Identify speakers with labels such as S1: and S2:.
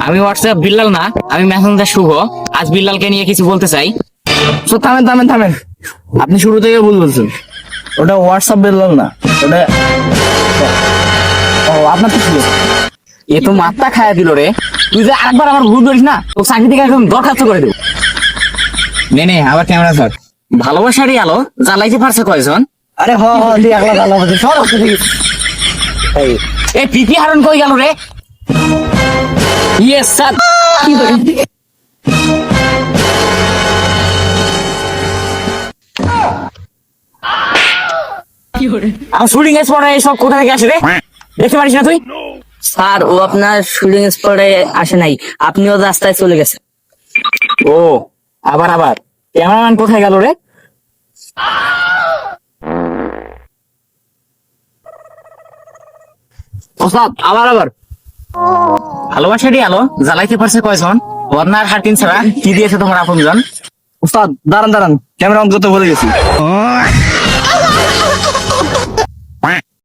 S1: আমি হোয়াটসঅ্যাপ বিল্লাল না, আমি মেসেঞ্জার শুভ। আজ বিল্লালকে নিয়ে কিছু বলতে চাই।
S2: তো থামেন, আপনি শুরু থেকে ভুল বলছেন। ওটা হোয়াটসঅ্যাপ বেরলাম না, ওটা ও আপনার তো ছিল।
S1: এ তো মাথা খায়া দিল রে। তুই যে আরেকবার আমার ভুল ধরিস না, তো চাকরি থেকে একদম দরখাস্ত করে দেবো। নে আবার ক্যামেরা ধর। ভালোবাসারই আলো জ্বালাইতে পারছে কয়জন?
S2: আরে হ তুই একলা ভালো বলছিস, সর ওখান থেকে।
S1: এই পিপি হারন কই গেল রে? Yes sir. আমার শুটিং স্পটে সব কোথা থেকে আসে রে? দেখতে পারিস না তুই?
S3: স্যার, ও আপনার শুটিং স্পটে আসে নাই, আপনিও রাস্তায় চলে গেছে।
S1: ও আবার ক্যামেরাম্যান কোথায় গেল রে? ওস্তাদ আবার ভালোবাসারই আলো জ্বালাইতে পারছে কয়জন? বদনার হারকিন ছাড়া কি দিয়েছে তোমার আপনজন?
S2: উস্তাদ দাঁড়ান, ক্যামেরা অন করতে ভুলে গেছি।